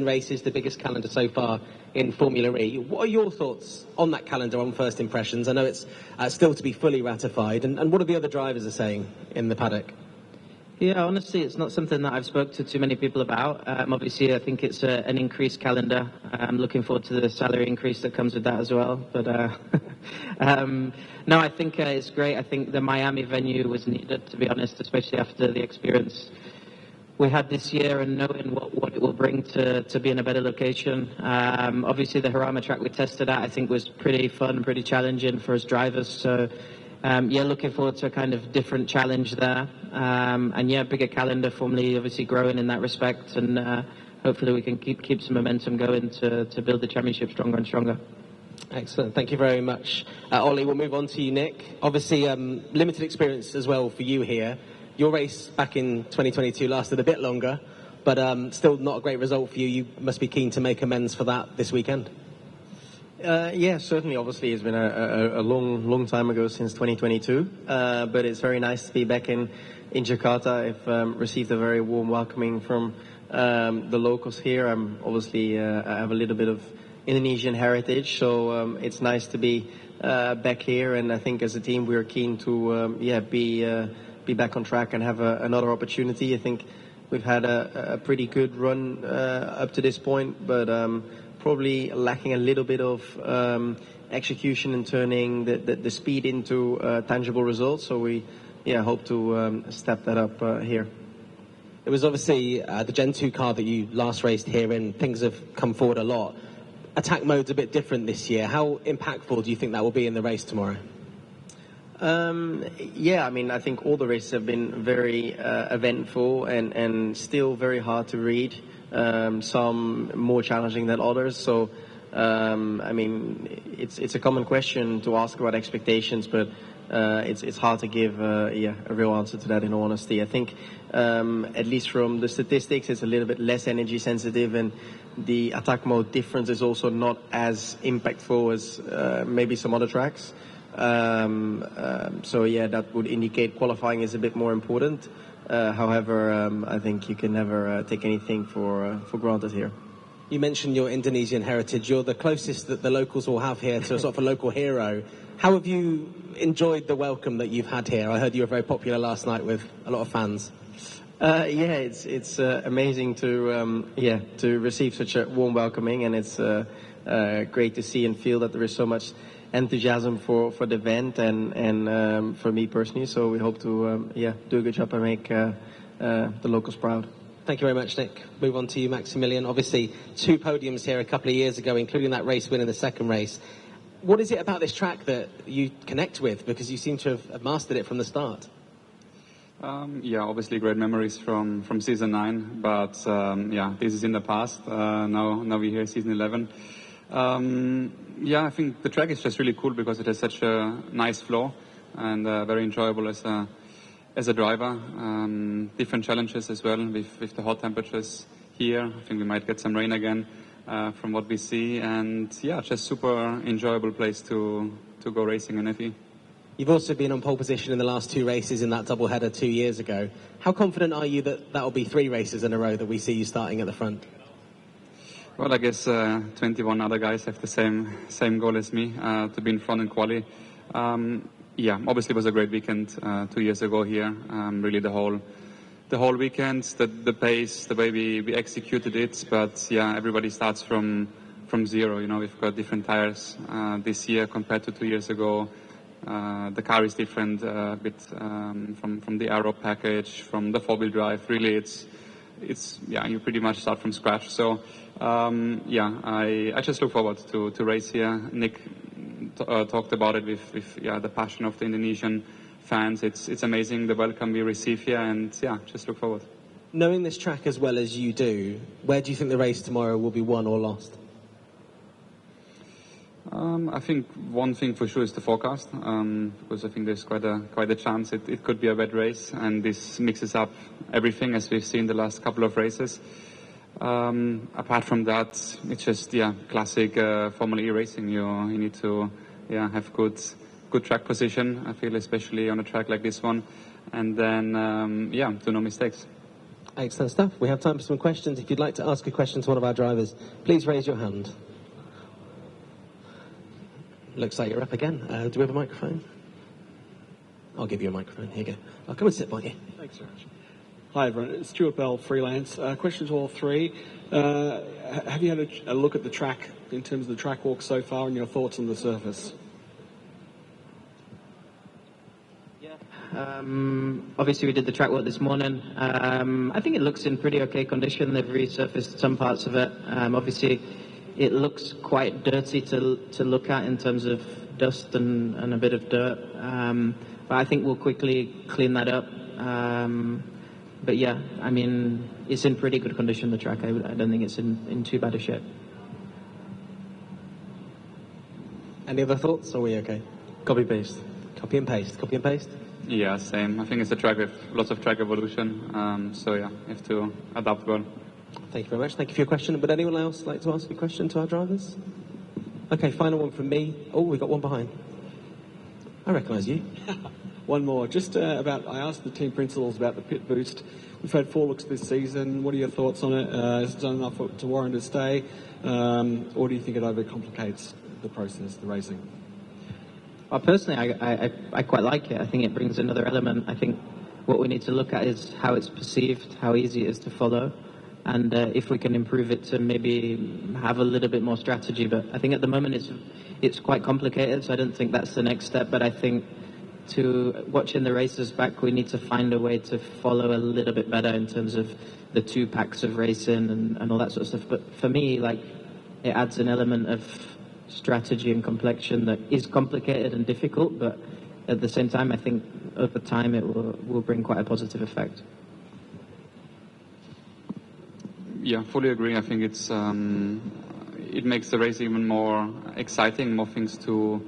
races, the biggest calendar so far in Formula E. What are your thoughts on that calendar, on first impressions? I know it's still to be fully ratified, and what are the other drivers are saying in the paddock? Yeah, honestly, it's not something that I've spoke to too many people about. Obviously, I think it's an increased calendar. I'm looking forward to the salary increase that comes with that as well. But no, I think it's great. I think the Miami venue was needed, to be honest, especially after the experience we had this year and knowing what it will bring to be in a better location. Obviously, the Harama track we tested at, I think, was pretty fun, pretty challenging for us drivers. So, yeah, looking forward to a kind of different challenge there. And yeah, bigger calendar, formally obviously growing in that respect. And hopefully we can keep some momentum going to build the championship stronger and stronger. Excellent. Thank you very much. Ollie, we'll move on to you, Nick. Obviously, limited experience as well for you here. Your race back in 2022 lasted a bit longer, but still not a great result for you. You must be keen to make amends for that this weekend. Yeah, certainly. Obviously, it's been a long time ago since 2022, but it's very nice to be back in Jakarta. I've received a very warm welcoming from the locals here. I'm obviously I have a little bit of Indonesian heritage, so it's nice to be back here. And I think as a team, we're keen to be back on track and have another opportunity. I think we've had a pretty good run up to this point, but probably lacking a little bit of execution and turning the speed into tangible results. So we hope to step that up here. It was obviously the Gen 2 car that you last raced here in. Things have come forward a lot. Attack mode's a bit different this year. How impactful do you think that will be in the race tomorrow? Yeah, I mean, I think all the races have been very eventful and still very hard to read. Some more challenging than others. So, I mean, it's a common question to ask about expectations, but it's hard to give a real answer to that, in all honesty. I think, at least from the statistics, it's a little bit less energy sensitive, and the attack mode difference is also not as impactful as maybe some other tracks. So yeah, that would indicate qualifying is a bit more important. However, I think you can never take anything for granted here. You mentioned your Indonesian heritage. You're the closest that the locals will have here to a sort of a local hero. How have you enjoyed the welcome that you've had here? I heard you were very popular last night with a lot of fans. Yeah, it's amazing to receive such a warm welcoming, and it's great to see and feel that there is so much enthusiasm for the event and for me personally. So we hope to do a good job and make the locals proud. Thank you very much, Nick. Move on to you, Maximilian. Obviously, 2 podiums here a couple of years ago, including that race win in the second race. What is it about this track that you connect with? Because you seem to have mastered it from the start. Yeah, obviously great memories from season 9, but this is in the past. Now we're here, season 11. Yeah, I think the track is just really cool because it has such a nice flow and very enjoyable as a driver. Different challenges as well with the hot temperatures here. I think we might get some rain again from what we see, and yeah, just super enjoyable place to go racing in FE. You've also been on pole position in the last 2 races in that doubleheader 2 years ago. How confident are you that will be 3 races in a row that we see you starting at the front? Well, I guess 21 other guys have the same goal as me, to be in front in quali. Yeah, obviously it was a great weekend 2 years ago here. Really the whole weekend, the pace, the way we executed it. But yeah, everybody starts from zero. You know, we've got different tires this year compared to 2 years ago. The car is different a bit from the aero package, from the 4-wheel drive. Really, it's you pretty much start from scratch. So I just look forward to race here. Nick talked about it with the passion of the Indonesian fans. It's amazing the welcome we receive here, and just look forward. Knowing this track as well as you do, where do you think the race tomorrow will be won or lost? I think one thing for sure is the forecast, because I think there's quite a chance it could be a wet race, and this mixes up everything as we've seen the last couple of races. Apart from that, it's just classic Formula E racing. You need to have good track position. I feel, especially on a track like this one, and then do no mistakes. Excellent stuff. We have time for some questions. If you'd like to ask a question to one of our drivers, please raise your hand. Looks like you're up again. Do we have a microphone? I'll give you a microphone. Here you go. I'll come and sit by you. Thanks, Raj. Hi, everyone. It's Stuart Bell, freelance. Question to all three. Have you had a look at the track in terms of the track walk so far and your thoughts on the surface? Obviously, we did the track walk this morning. I think it looks in pretty okay condition. They've resurfaced some parts of it. Obviously, it looks quite dirty to look at in terms of dust and a bit of dirt. But I think we'll quickly clean that up. But yeah, I mean, it's in pretty good condition, the track. I don't think it's in too bad a shape. Any other thoughts, or are we okay? Copy paste. Copy and paste. Copy and paste. Yeah, same. I think it's a track with lots of track evolution. So yeah, you have to adapt well. Thank you very much. Thank you for your question. Would anyone else like to ask a question to our drivers? Okay, final one from me. Oh, we've got one behind. I recognise you. One more. Just I asked the team principals about the pit boost. We've had 4 looks this season. What are your thoughts on it? Is it done enough to warrant a stay? Or do you think it overcomplicates the process, the racing? Well, personally, I quite like it. I think it brings another element. I think what we need to look at is how it's perceived, how easy it is to follow, and if we can improve it to maybe have a little bit more strategy. But I think at the moment it's quite complicated, so I don't think that's the next step. But I think to watching the races back, we need to find a way to follow a little bit better in terms of the 2 packs of racing and all that sort of stuff. But for me, like, it adds an element of strategy and complexion that is complicated and difficult, but at the same time, I think over time it will bring quite a positive effect. Yeah, fully agree. I think it's it makes the race even more exciting, more things to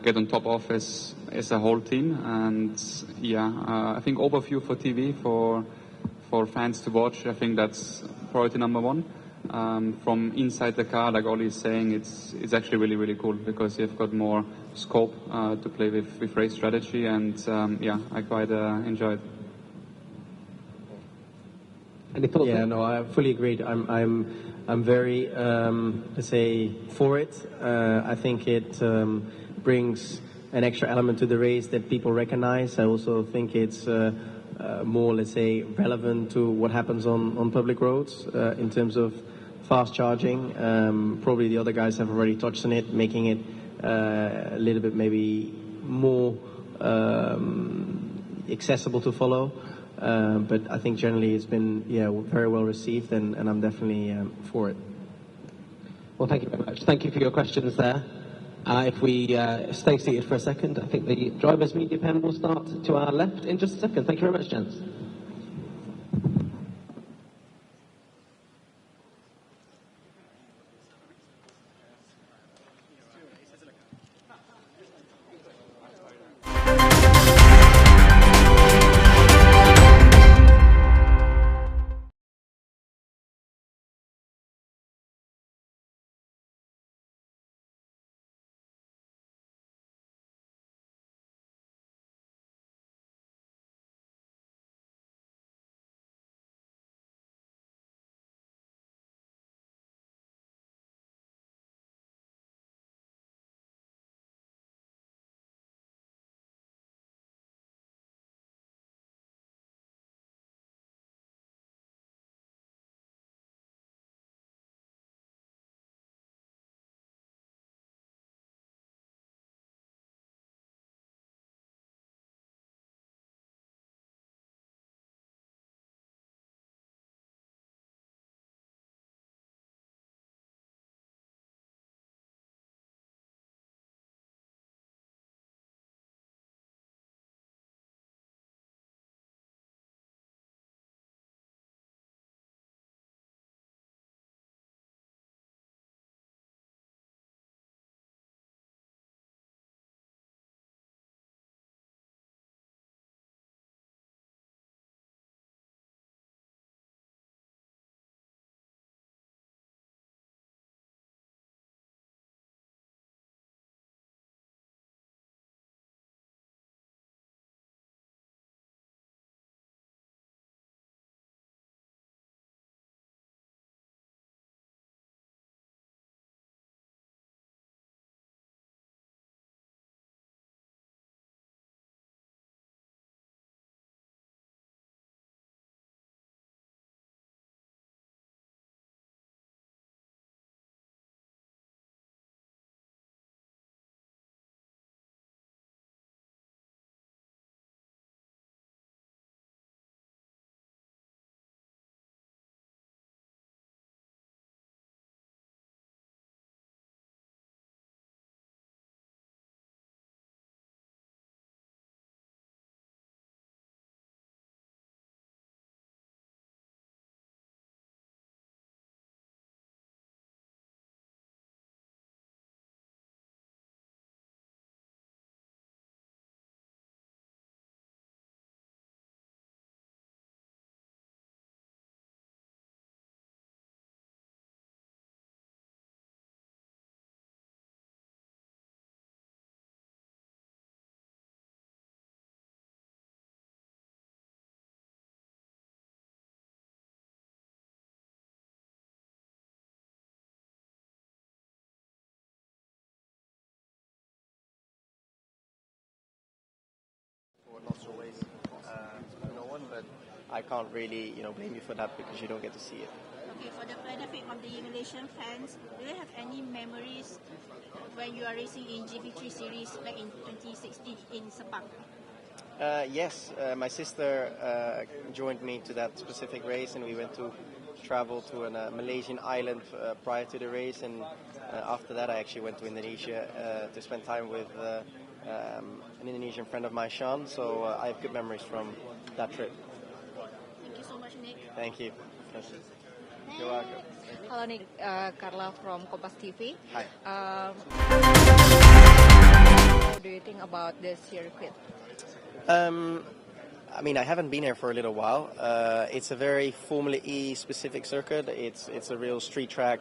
get on top of as a whole team. And I think overview for TV for fans to watch. I think that's priority number 1. From inside the car, like Ollie is saying, it's actually really, really cool because you've got more scope to play with race strategy, and I quite enjoy it. Any thoughts? Yeah, no, I fully agreed. I'm very, let's say, for it. I think it brings an extra element to the race that people recognize. I also think it's more, let's say, relevant to what happens on public roads in terms of fast charging. Probably the other guys have already touched on it, making it a little bit maybe more accessible to follow. But I think generally it's been very well received, and I'm definitely for it. Well, thank you very much. Thank you for your questions there. If we stay seated for a second, I think the driver's media pen will start to our left in just a second. Thank you very much, gents. I can't really blame you for that because you don't get to see it. Okay, for the benefit of the Malaysian fans, do you have any memories when you are racing in GP3 series back in 2016 in Sepang? Yes, my sister joined me to that specific race, and we went to travel to a Malaysian island prior to the race, and after that I actually went to Indonesia to spend time with an Indonesian friend of mine, Sean, so I have good memories from that trip. Thank you so much, Nick. Thank you. You're welcome. Hello Nick, Carla from KompasTV. Hi. What do you think about the circuit? I mean, I haven't been here for a little while. It's a very Formula E specific circuit. It's a real street track,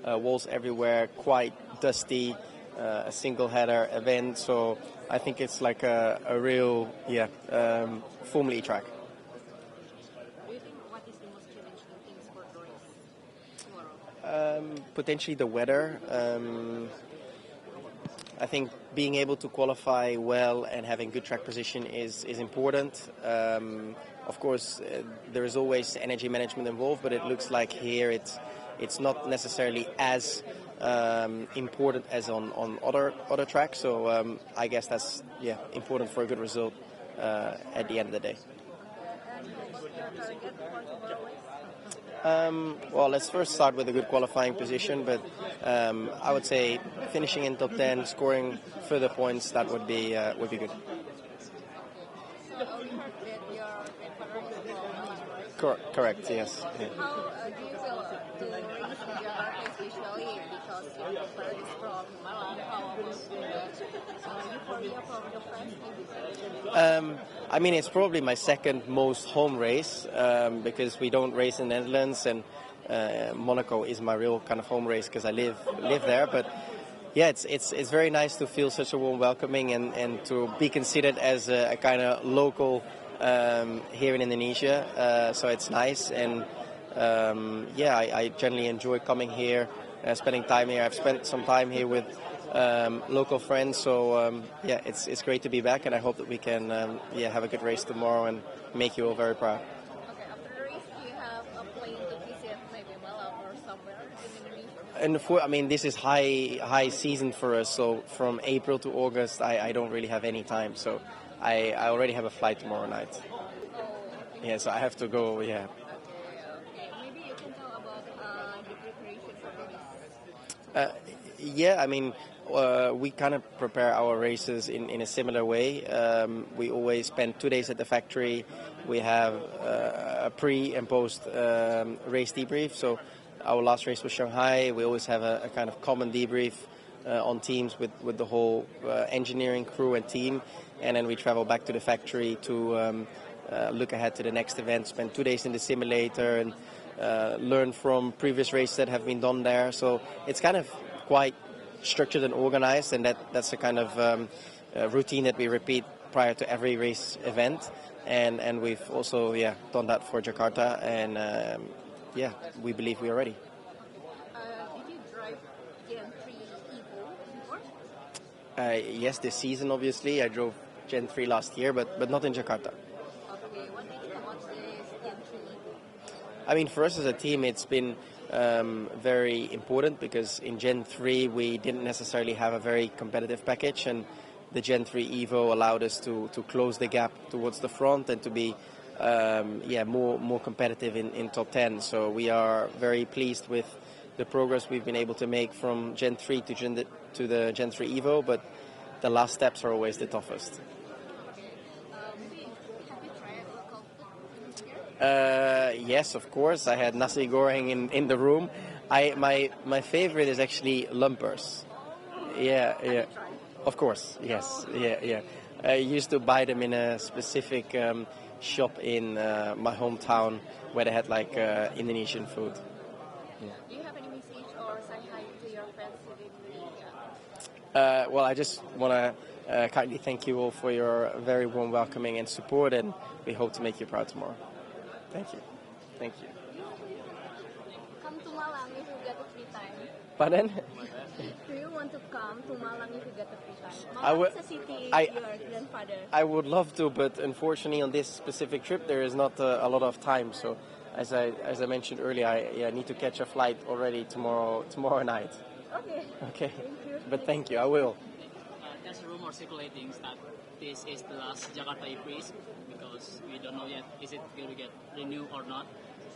walls everywhere, quite dusty, a single header event. So I think it's like a real Formula E track. Do you think what is the most challenging things for the race tomorrow? Potentially the weather. I think being able to qualify well and having good track position is important. Of course, there is always energy management involved, but it looks like here it's not necessarily as important as on other tracks. So I guess that's important for a good result at the end of the day. Well, let's first start with a good qualifying position, but I would say finishing in top 10, scoring further points, that would be good. Correct, yes. Yeah. How do you feel to race in Jakarta, especially because your brother is from Malang? How was the euphoria from your friends? I mean, it's probably my second most home race because we don't race in the Netherlands, and Monaco is my real kind of home race because I live there. But yeah, it's very nice to feel such a warm welcoming and to be considered as a kind of local here in Indonesia. So it's nice, and I generally enjoy coming here, spending time here. I've spent some time here with local friends, so it's great to be back, and I hope that we can have a good race tomorrow and make you all very proud. Okay, after the race, do you have a plane to visit maybe Malang or somewhere in Indonesia? And this is high season for us, so from April to August I don't really have any time, so I already have a flight tomorrow night. Yeah, so I have to go. Yeah. Okay. Maybe you can tell about the preparation for the race. I mean, we kind of prepare our races in a similar way. We always spend 2 days at the factory. We have a pre and post race debrief. So our last race was Shanghai. We always have a kind of common debrief on teams with the whole engineering crew and team. And then we travel back to the factory to look ahead to the next event, spend 2 days in the simulator, and learn from previous races that have been done there. So it's kind of quite structured and organized, and that's a kind of routine that we repeat prior to every race event. And we've also done that for Jakarta, and we believe we are ready. Did you drive Gen 3 Evo before? Yes, this season obviously. I drove Gen 3 last year, but not in Jakarta. Okay, what do you think about this Gen 3 Evo? I mean, for us as a team, it's been very important because in Gen 3 we didn't necessarily have a very competitive package, and the Gen 3 Evo allowed us to close the gap towards the front and to be more competitive in top 10. So we are very pleased with the progress we've been able to make from Gen 3 to the Gen 3 Evo, but the last steps are always the toughest. Have you tried local food here? Yes, of course. I had nasi goreng in the room. My favorite is actually lumpers. Yeah. Of course, yes. Yeah. I used to buy them in a specific shop in my hometown where they had like Indonesian food. Yeah. Do you have any message or say hi to your friends within Indonesia? Well, I just want to kindly thank you all for your very warm welcoming and support, and we hope to make you proud tomorrow. Thank you. Come to Malang if you get the free time? Pardon? Do you want to come to Malang if you get the free time? I Malang would- is a city I- your grandfather. I would love to, but unfortunately on this specific trip there is not a lot of time. So as I mentioned earlier, I need to catch a flight already tomorrow night. Okay. Okay. Thank you. But thank you, I will. There's a rumor circulating that this is the last Jakarta E-Prix because we don't know yet is it going to get renewed or not.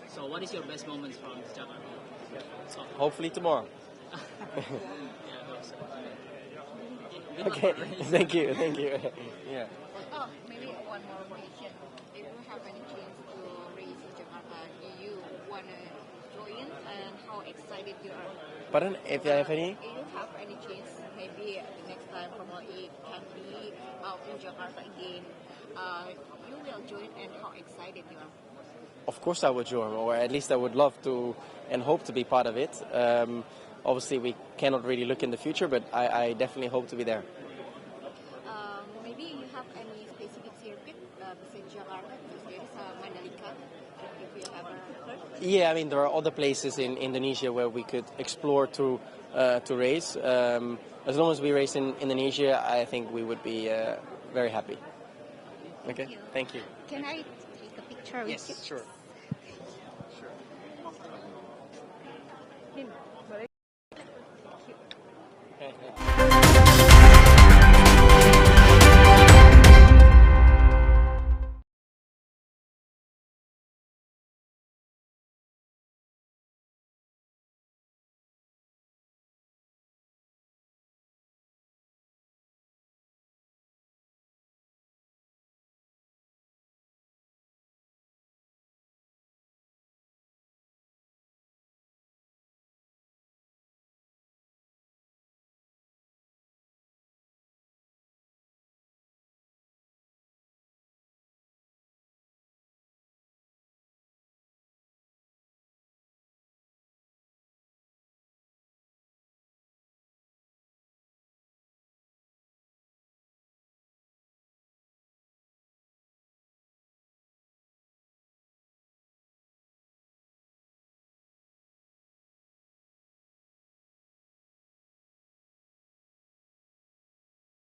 So what is your best moments from Jakarta? So, Hopefully tomorrow. yeah, I hope so. Good luck Okay. for the race. Thank you. Yeah. Oh, maybe one more question. If you have any chance to race in Jakarta, do you want to join and how excited you are? Pardon? If I have any? If you have any chance, maybe the next time Formula E can be out in Jakarta again, you will join and how excited you are. Of course I would join, or at least I would love to and hope to be part of it. Obviously we cannot really look in the future, but I definitely hope to be there. Maybe you have any specific circuit besides Jakarta, because there is a Mandalika, if you have heard. Yeah, I mean there are other places in Indonesia where we could explore to race. As long as we race in Indonesia, I think we would be very happy. Okay, thank you. Can I take a picture with you? Yes, sure. Boleh? Okay.